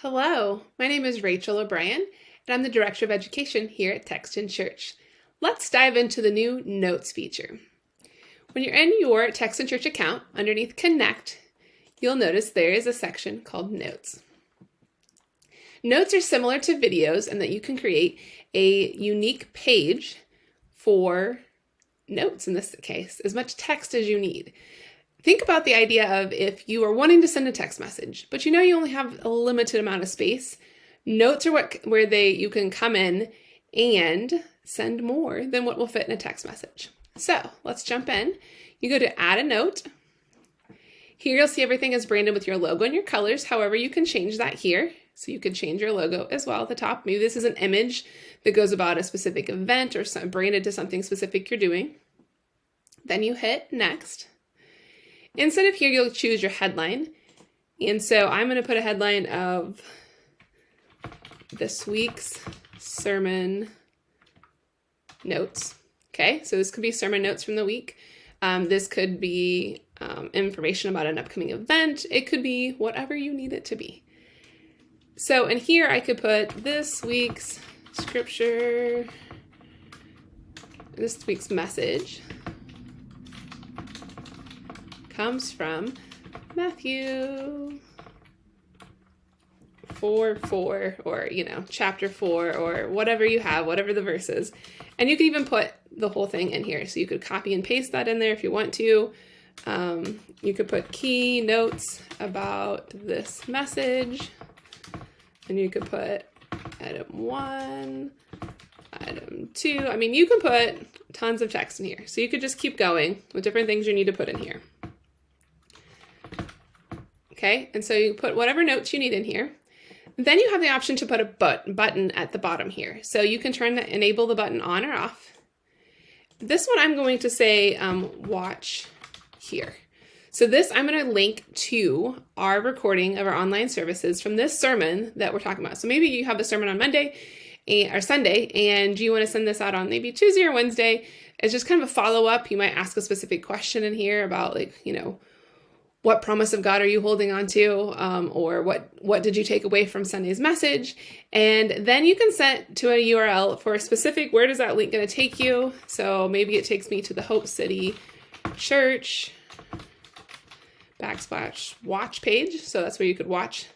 Hello, my name is Rachel O'Brien, and I'm the Director of Education here at Texton Church. Let's dive into the new Notes feature. When you're in your Texton Church account, underneath Connect, you'll notice there is a section called Notes. Notes are similar to videos in that you can create a unique page for notes in this case, as much text as you need. Think about the idea of if you are wanting to send a text message, but you know you only have a limited amount of space. Notes are where you can come in and send more than what will fit in a text message. So let's jump in. You go to add a note. Here you'll see everything is branded with your logo and your colors. However, you can change that here. So you could change your logo as well at the top. Maybe this is an image that goes about a specific event or branded to something specific you're doing. Then you hit next. Instead of here, you'll choose your headline. And so I'm going to put a headline of this week's sermon notes. Okay, so this could be sermon notes from the week. This could be information about an upcoming event. It could be whatever you need it to be. So in here, I could put this week's scripture, this week's message comes from Matthew 4:4, or chapter 4, or whatever you have, whatever the verse is. And you can even put the whole thing in here. So you could copy and paste that in there if you want to. You could put key notes about this message. And you could put item 1, item 2. I mean, you can put tons of text in here. So you could just keep going with different things you need to put in here. Okay, and so you put whatever notes you need in here. Then you have the option to put a button at the bottom here. So you can enable the button on or off. This one I'm going to say watch here. So this I'm going to link to our recording of our online services from this sermon that we're talking about. So maybe you have a sermon on Monday or Sunday and you want to send this out on maybe Tuesday or Wednesday. It's just kind of a follow-up. You might ask a specific question in here about what promise of God are you holding on to? Or what did you take away from Sunday's message? And then you can set to a URL for a specific, where does that link going to take you? So maybe it takes me to the Hope City Church /watch page. So that's where you could watch.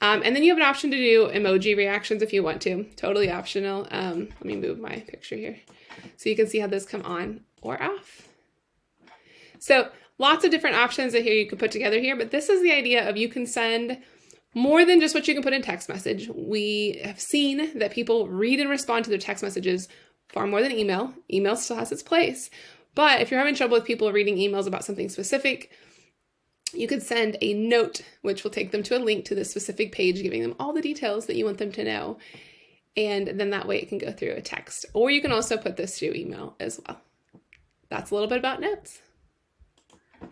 And then you have an option to do emoji reactions if you want to. Totally optional. Let me move my picture here so you can see how those come on or off. So lots of different options that here you could put together here, but this is the idea of you can send more than just what you can put in text message. We have seen that people read and respond to their text messages far more than email. Email still has its place, but if you're having trouble with people reading emails about something specific, you could send a note, which will take them to a link to this specific page, giving them all the details that you want them to know. And then that way it can go through a text, or you can also put this through email as well. That's a little bit about notes.